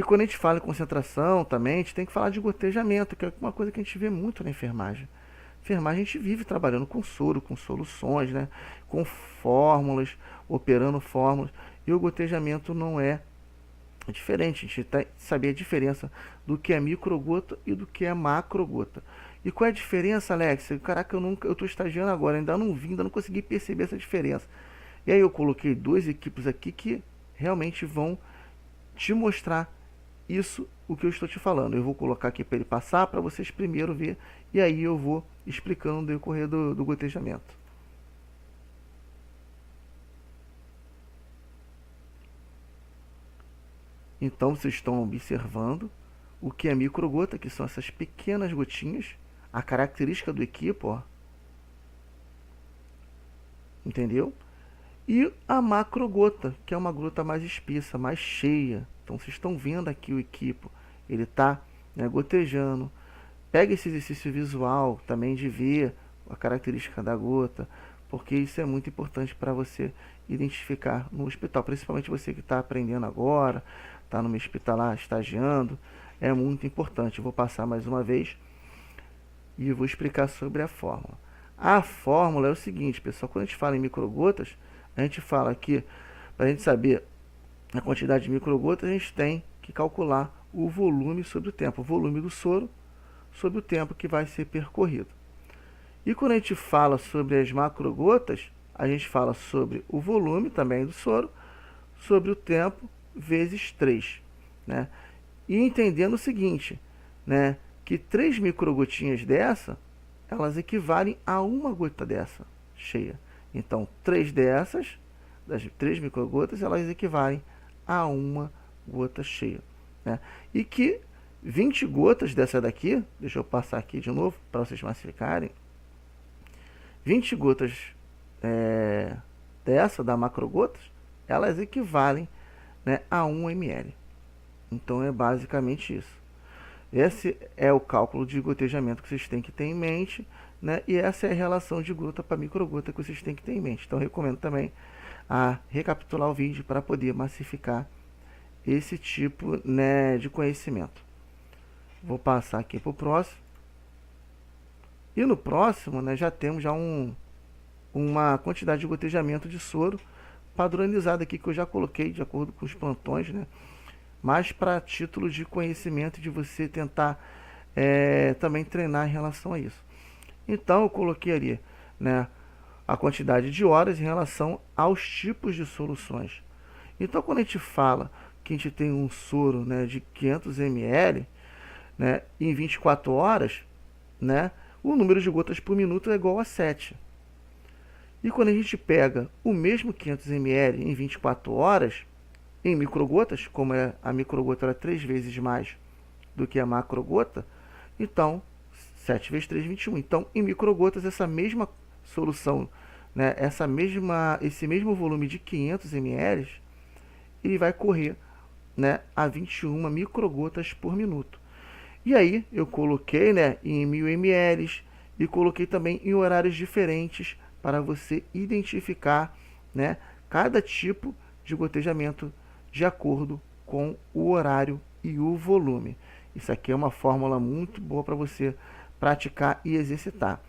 quando a gente fala em concentração também, a gente tem que falar de gotejamento, que é uma coisa que a gente vê muito na enfermagem. Enfermagem a gente vive trabalhando com soro, com soluções, né? Com fórmulas, operando fórmulas. E o gotejamento não é diferente. A gente tem que saber a diferença do que é microgota e do que é macrogota. E qual é a diferença, Alex? Caraca, eu estou estagiando agora, ainda não vi, ainda não consegui perceber essa diferença. E aí eu coloquei duas equipes aqui que realmente vão te mostrar isso, o que eu estou te falando. Eu vou colocar aqui para ele passar, para vocês primeiro ver, e aí eu vou explicando no decorrer do gotejamento. Então vocês estão observando o que é microgota, que são essas pequenas gotinhas. A característica do equipo, ó, entendeu? E a macrogota, que é uma gota mais espessa, mais cheia. Então vocês estão vendo aqui o equipo, ele está, né, gotejando. Pega esse exercício visual também de ver a característica da gota, porque isso é muito importante para você identificar no hospital, principalmente você que está aprendendo agora, está no meio hospitalar, estagiando, é muito importante. Eu vou passar mais uma vez e vou explicar sobre a fórmula. A fórmula é o seguinte, pessoal, quando a gente fala em microgotas, a gente fala que para a gente saber a quantidade de microgotas, a gente tem que calcular o volume sobre o tempo, o volume do soro sobre o tempo que vai ser percorrido. E quando a gente fala sobre as macrogotas, a gente fala sobre o volume também do soro, sobre o tempo vezes 3, né? E entendendo o seguinte, né, que 3 microgotinhas dessa, elas equivalem a uma gota dessa cheia. Então, 3 dessas, das 3 microgotas, elas equivalem a uma gota cheia, né? E que 20 gotas dessa daqui, deixa eu passar aqui de novo para vocês massificarem. 20 gotas dessa, da macrogotas, elas equivalem, né, a 1 ml. Então é basicamente isso. Esse é o cálculo de gotejamento que vocês têm que ter em mente, né? E essa é a relação de gota para microgota que vocês têm que ter em mente. Então eu recomendo também a recapitular o vídeo para poder massificar esse tipo, né, de conhecimento. Vou passar aqui para o próximo. E no próximo, né, já temos já uma quantidade de gotejamento de soro padronizada aqui que eu já coloquei de acordo com os plantões, né? Mas para título de conhecimento de você tentar também treinar em relação a isso. Então eu coloquei ali, né, a quantidade de horas em relação aos tipos de soluções. Então quando a gente fala que a gente tem um soro, né, de 500 ml, né, em 24 horas, né, o número de gotas por minuto é igual a 7. E quando a gente pega o mesmo 500 ml em 24 horas, em microgotas, como a microgota era 3 vezes mais do que a macrogota, então 7 vezes 3, 21. Então, em microgotas, essa mesma solução, né, esse mesmo volume de 500 ml, ele vai correr, né, a 21 microgotas por minuto. E aí eu coloquei, né, em 1000 ml e coloquei também em horários diferentes para você identificar, né, cada tipo de gotejamento de acordo com o horário e o volume. Isso aqui é uma fórmula muito boa para você praticar e exercitar.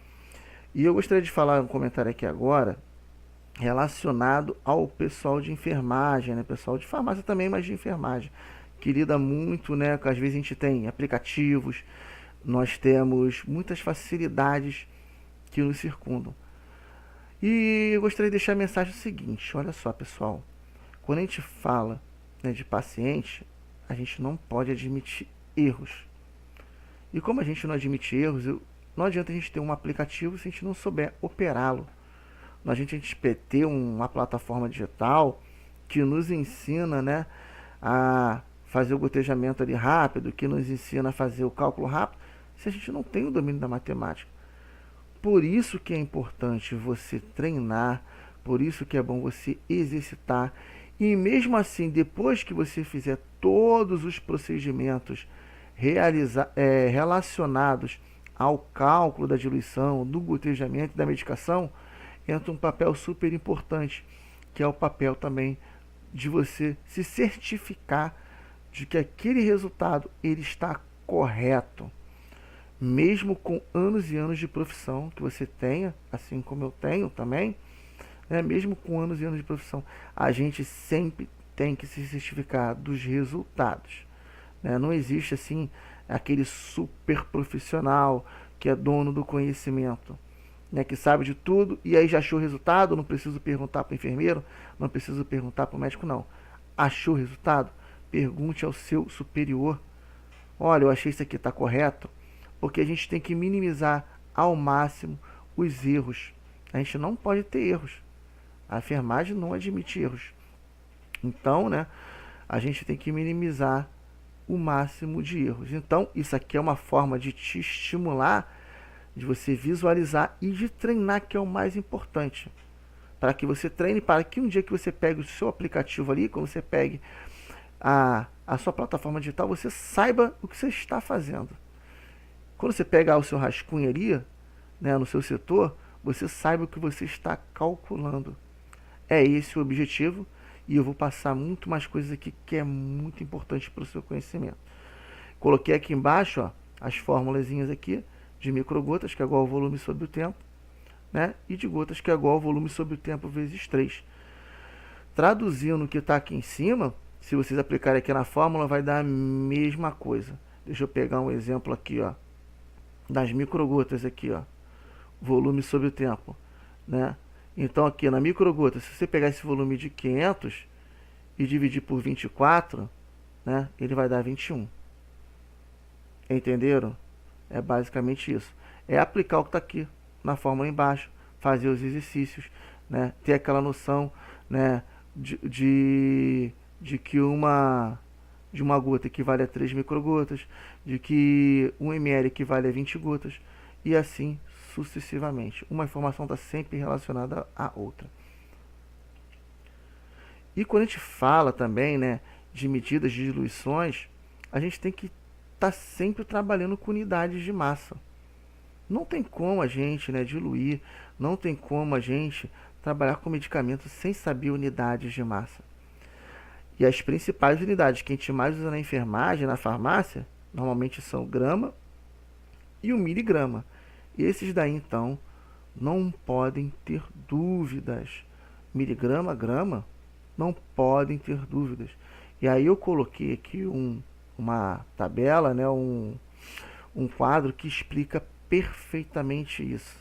E eu gostaria de falar um comentário aqui agora relacionado ao pessoal de enfermagem, né, pessoal de farmácia também, mas de enfermagem, que lida muito, né, às vezes a gente tem aplicativos, nós temos muitas facilidades que nos circundam. E eu gostaria de deixar a mensagem seguinte, olha só, pessoal, quando a gente fala, né, de paciente, a gente não pode admitir erros. E como a gente não admite erros, não adianta a gente ter um aplicativo se a gente não souber operá-lo. Não adianta a gente ter uma plataforma digital que nos ensina, né, a fazer o gotejamento ali rápido, que nos ensina a fazer o cálculo rápido, se a gente não tem o domínio da matemática. Por isso que é importante você treinar, por isso que é bom você exercitar. E mesmo assim, depois que você fizer todos os procedimentos relacionados ao cálculo da diluição, do gotejamento e da medicação, entra um papel super importante, que é o papel também de você se certificar de que aquele resultado ele está correto, mesmo com anos e anos de profissão que você tenha, assim como eu tenho também, né? Mesmo com anos e anos de profissão, a gente sempre tem que se certificar dos resultados, né? Não existe assim aquele super profissional que é dono do conhecimento, né, que sabe de tudo e aí já achou o resultado, não preciso perguntar para o enfermeiro, não preciso perguntar para o médico, não. Achou o resultado? Pergunte ao seu superior. Olha, eu achei isso aqui está correto, porque a gente tem que minimizar ao máximo os erros. A gente não pode ter erros. A enfermagem não admite erros. Então, né, a gente tem que minimizar o máximo de erros. Então, isso aqui é uma forma de te estimular, de você visualizar e de treinar, que é o mais importante. Para que você treine, para que um dia que você pegue o seu aplicativo ali, quando você pegue a sua plataforma digital, você saiba o que você está fazendo. Quando você pegar o seu rascunho ali, né, no seu setor, você saiba o que você está calculando. É esse o objetivo e eu vou passar muito mais coisas aqui que é muito importante para o seu conhecimento. Coloquei aqui embaixo, ó, as formulazinhas aqui de microgotas, que é igual ao volume sobre o tempo, né? E de gotas, que é igual ao volume sobre o tempo vezes 3. Traduzindo o que está aqui em cima, se vocês aplicarem aqui na fórmula, vai dar a mesma coisa. Deixa eu pegar um exemplo aqui, ó, das microgotas aqui, ó, volume sobre o tempo, né? Então aqui na microgota, se você pegar esse volume de 500 e dividir por 24, né, ele vai dar 21. Entenderam? É basicamente isso. É aplicar o que está aqui na fórmula embaixo, fazer os exercícios, né, ter aquela noção, né, de que de uma gota equivale a 3 microgotas, de que 1 ml equivale a 20 gotas, e assim sucessivamente. Uma informação está sempre relacionada à outra. E quando a gente fala também, né, de medidas de diluições, a gente tem que estar sempre trabalhando com unidades de massa. Não tem como a gente, né, diluir, não tem como a gente trabalhar com medicamentos sem saber unidades de massa. E as principais unidades que a gente mais usa na enfermagem, na farmácia, normalmente são o grama e o miligrama. E esses daí, então, não podem ter dúvidas. Miligrama, grama, não podem ter dúvidas. E aí eu coloquei aqui uma tabela, né, um quadro que explica perfeitamente isso.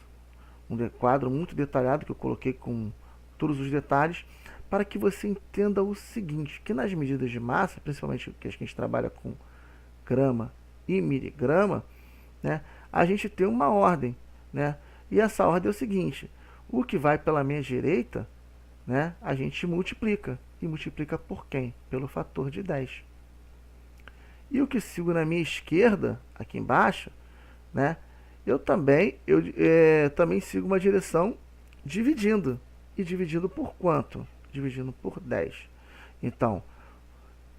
Quadro muito detalhado que eu coloquei com todos os detalhes para que você entenda o seguinte, que nas medidas de massa, principalmente que a gente trabalha com grama e miligrama, né, a gente tem uma ordem, né? E essa ordem é o seguinte: o que vai pela minha direita, né, a gente multiplica. E multiplica por quem? Pelo fator de 10. E o que sigo na minha esquerda, aqui embaixo, né, eu também sigo uma direção dividindo. E dividindo por quanto? Dividindo por 10. Então,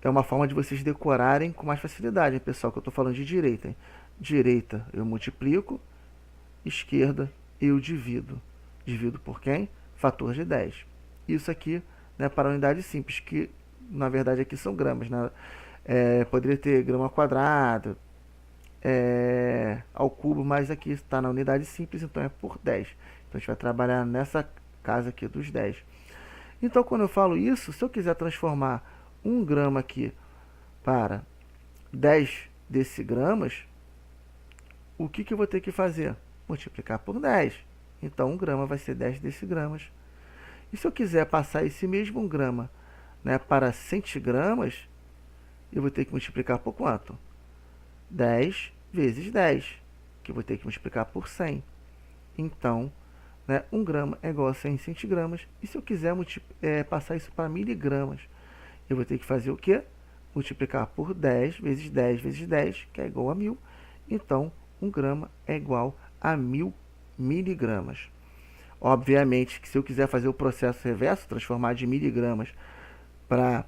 é uma forma de vocês decorarem com mais facilidade, hein, pessoal, que eu estou falando de direita. Hein? Direita eu multiplico, esquerda eu divido. Divido por quem? Fator de 10. Isso aqui, né, para a unidade simples, que na verdade aqui são gramas. Né? Poderia ter grama quadrada, ao cubo, mas aqui está na unidade simples, então é por 10. Então a gente vai trabalhar nessa casa aqui dos 10. Então quando eu falo isso, se eu quiser transformar 1 grama aqui para 10 decigramas, o que eu vou ter que fazer? Multiplicar por 10. Então 1 grama vai ser 10 decigramas. E se eu quiser passar esse mesmo 1 grama, né, para centigramas, eu vou ter que multiplicar por quanto? 10 vezes 10, que eu vou ter que multiplicar por 100. Então, né, 1 grama é igual a 100 centigramas. E se eu quiser passar isso para miligramas, eu vou ter que fazer o quê? Multiplicar por 10 vezes 10 vezes 10, que é igual a 1000. Então, 1 grama é igual a 1000 miligramas. Obviamente que se eu quiser fazer o processo reverso, transformar de miligramas para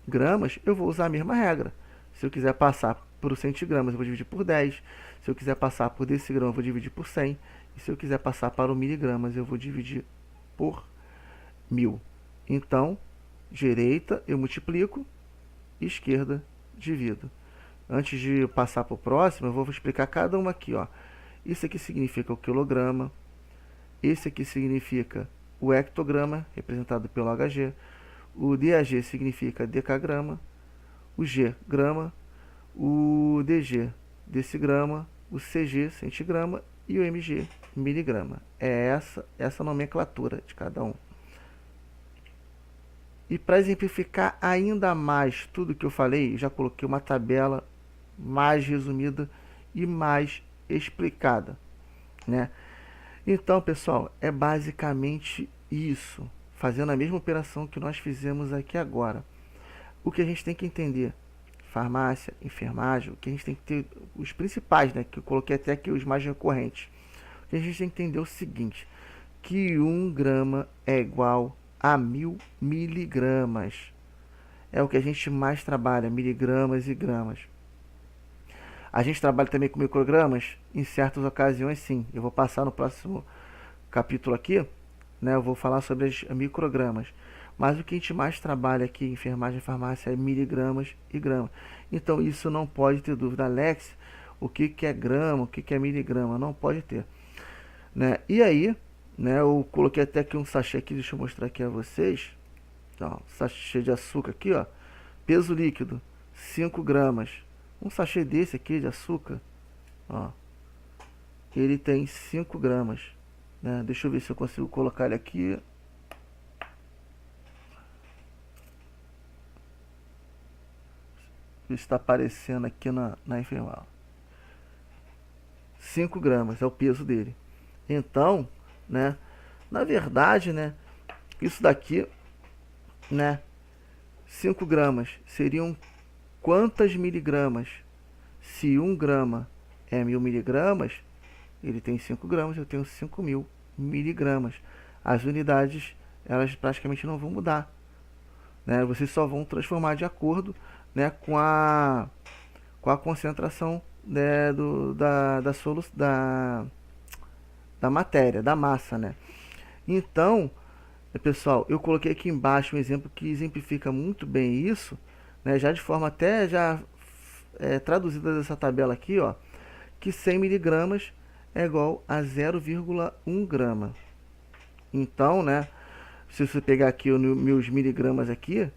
gramas, eu vou usar a mesma regra. Se eu quiser passar por centigramas, eu vou dividir por 10. Se eu quiser passar por decigrama, eu vou dividir por 100. E se eu quiser passar para o miligramas, eu vou dividir por 1000. Então, direita eu multiplico, esquerda divido. Antes de passar para o próximo, eu vou explicar cada uma aqui, ó. Isso aqui significa o quilograma. Esse aqui significa o hectograma, representado pelo Hg. O DAG significa decagrama. O G, grama. O DG, decigrama. O CG, centigrama. E o MG, miligrama. É essa nomenclatura de cada um. E para exemplificar ainda mais tudo que eu falei, já coloquei uma tabela mais resumida e mais explicada, né? Então, pessoal, é basicamente isso, fazendo a mesma operação que nós fizemos aqui agora. O que a gente tem que entender, farmácia, enfermagem, o que a gente tem que ter, os principais, né, que eu coloquei até aqui os mais recorrentes. O que a gente tem que entender é o seguinte, que 1 grama é igual a 1000 miligramas. É o que a gente mais trabalha, miligramas e gramas. A gente trabalha também com microgramas? Em certas ocasiões, sim. Eu vou passar no próximo capítulo aqui, né? Eu vou falar sobre as microgramas. Mas o que a gente mais trabalha aqui em enfermagem e farmácia é miligramas e gramas. Então, isso não pode ter dúvida. Alex, o que é grama, o que é miligrama? Não pode ter, né? E aí, né, eu coloquei até aqui um sachê aqui, deixa eu mostrar aqui a vocês. Ó, sachê de açúcar aqui, ó. Peso líquido, 5 gramas. Um sachê desse aqui de açúcar, ó, ele tem 5 gramas, né? Deixa eu ver se eu consigo colocar ele aqui. Está aparecendo aqui na enfermagem. 5 gramas é o peso dele. Então, né, na verdade, né, isso daqui, né, 5 gramas seriam quantas miligramas? Se 1 grama é 1000 miligramas, ele tem 5 gramas, eu tenho 5000 miligramas. As unidades, elas praticamente não vão mudar, né? Vocês só vão transformar de acordo, né, com a concentração, né, da matéria, da massa, né? Então, pessoal, eu coloquei aqui embaixo um exemplo que exemplifica muito bem isso, né, já de forma até já traduzida dessa tabela aqui, ó, que 100 miligramas é igual a 0,1 grama. Então, né, se você pegar aqui os meus miligramas aqui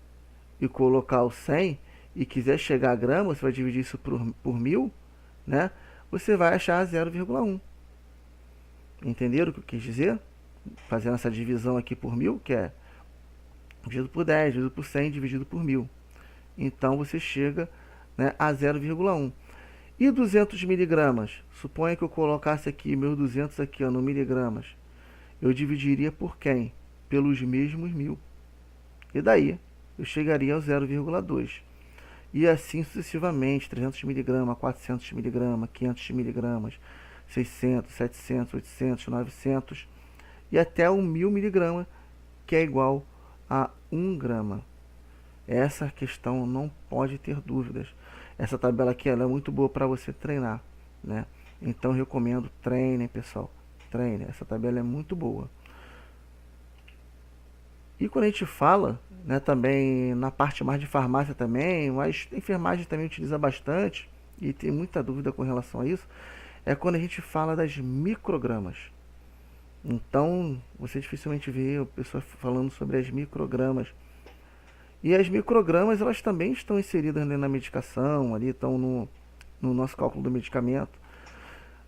e colocar o 100 e quiser chegar a grama, você vai dividir isso por 1000, né? Você vai achar 0,1. Entenderam o que eu quis dizer? Fazendo essa divisão aqui por 1000, que é dividido por 10, dividido por 100, dividido por 1000. Então você chega, né, a 0,1. E 200 miligramas? Suponha que eu colocasse aqui meus 200 aqui, ó, no miligramas. Eu dividiria por quem? Pelos mesmos 1000. E daí eu chegaria ao 0,2. E assim sucessivamente, 300 miligramas, 400 miligramas, 500 miligramas, 600, 700, 800, 900 e até o 1000 miligramas, que é igual a 1 grama. Essa questão não pode ter dúvidas. Essa tabela aqui ela é muito boa para você treinar, né? Então eu recomendo, treinem, pessoal. Treinem, essa tabela é muito boa. E quando a gente fala, né, também na parte mais de farmácia também, mas a enfermagem também utiliza bastante, e tem muita dúvida com relação a isso, é quando a gente fala das microgramas. Então, você dificilmente vê a pessoa falando sobre as microgramas. E as microgramas, elas também estão inseridas, né, na medicação, ali estão no nosso cálculo do medicamento,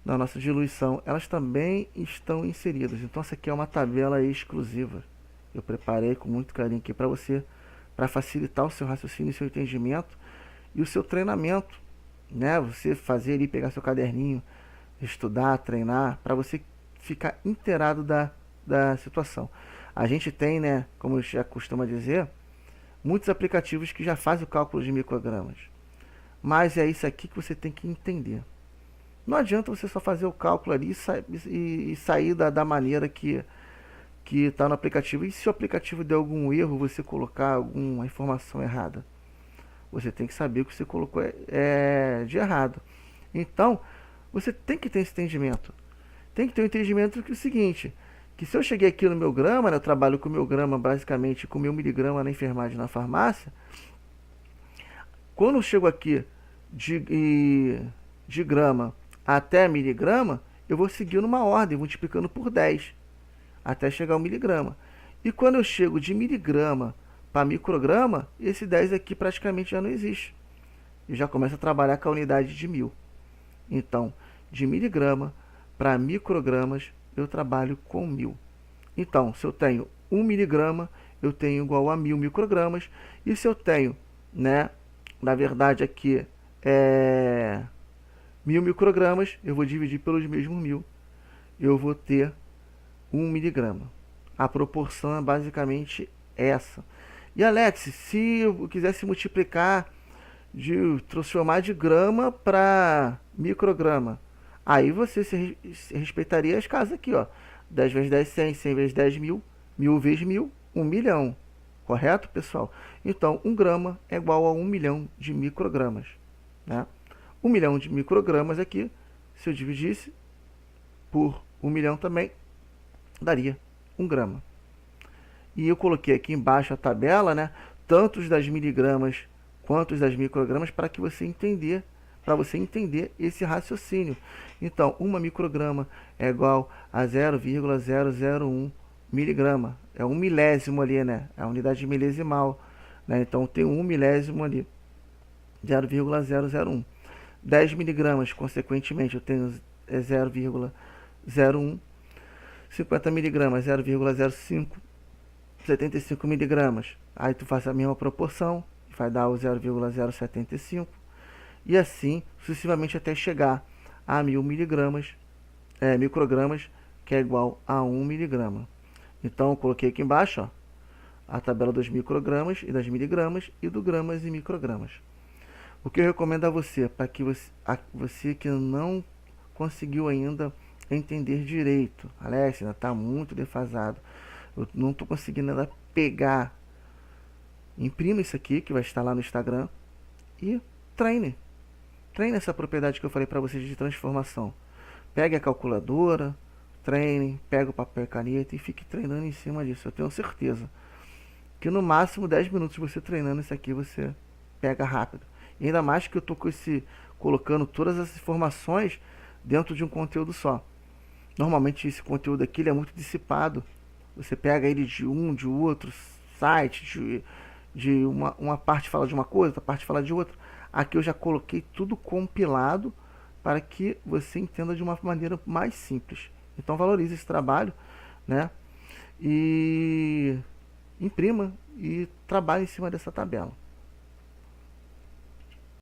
na nossa diluição. Elas também estão inseridas. Então, essa aqui é uma tabela exclusiva. Eu preparei com muito carinho aqui para você, para facilitar o seu raciocínio, o seu entendimento e o seu treinamento, né? Você fazer ali, pegar seu caderninho, estudar, treinar, para você ficar inteirado da situação. A gente tem, né, como eu já costumo dizer, muitos aplicativos que já fazem o cálculo de microgramas. Mas é isso aqui que você tem que entender. Não adianta você só fazer o cálculo ali e sair da maneira que está no aplicativo. E se o aplicativo der algum erro, você colocar alguma informação errada, você tem que saber o que você colocou de errado. Então, você tem que ter esse entendimento. Tem que ter um entendimento que é o seguinte, que se eu cheguei aqui no meu grama, né, eu trabalho com o meu grama basicamente, com o meu miligrama na enfermagem, na farmácia, quando eu chego aqui de grama até miligrama, eu vou seguir numa ordem, multiplicando por 10, até chegar ao miligrama. E quando eu chego de miligrama para micrograma, esse 10 aqui praticamente já não existe. Eu já começo a trabalhar com a unidade de 1000. Então, de miligrama para microgramas, eu trabalho com 1000. Então, se eu tenho 1 miligrama, eu tenho igual a 1000 microgramas. E se eu tenho, né, na verdade aqui, 1000 microgramas, eu vou dividir pelos mesmos 1000. Eu vou ter 1 miligrama. A proporção é basicamente essa. E Alex, se eu quisesse multiplicar, transformar de grama para micrograma, aí você se respeitaria as casas aqui, ó. 10 vezes 10, 100, 100 vezes 10, 1000, 1000 vezes 1000, 1 milhão. Correto, pessoal? Então, 1 grama é igual a 1 milhão de microgramas, né? 1 milhão de microgramas aqui, se eu dividisse por 1 milhão também, daria 1 grama. E eu coloquei aqui embaixo a tabela, né? Tanto os das miligramas quanto os das microgramas, para você entender esse raciocínio. Então, 1 micrograma é igual a 0,001 miligrama. É 1 milésimo ali, né? É a unidade milesimal, né? Então, tem 1 milésimo ali, 0,001. 10 miligramas, consequentemente, eu tenho 0,01. 50 miligramas, 0,05. 75 miligramas, aí tu faz a mesma proporção, vai dar o 0,075, e assim sucessivamente até chegar a 1000 miligramas, microgramas, que é igual a 1 miligrama. Então eu coloquei aqui embaixo, ó, a tabela dos microgramas e das miligramas e do gramas e microgramas. O que eu recomendo a você, para que você que não conseguiu ainda entender direito, Alex, ainda está muito defasado, eu não estou conseguindo ainda pegar. Imprima isso aqui, que vai estar lá no Instagram, e treine. Treine essa propriedade que eu falei para vocês de transformação. Pegue a calculadora, treine, pega o papel e caneta e fique treinando em cima disso. Eu tenho certeza que no máximo 10 minutos você treinando isso aqui, você pega rápido. E ainda mais que eu estou colocando todas as informações dentro de um conteúdo só. Normalmente esse conteúdo aqui ele é muito dissipado. Você pega ele de outro site, de uma parte fala de uma coisa, outra parte fala de outra. Aqui eu já coloquei tudo compilado para que você entenda de uma maneira mais simples. Então valorize esse trabalho, né? E imprima e trabalhe em cima dessa tabela.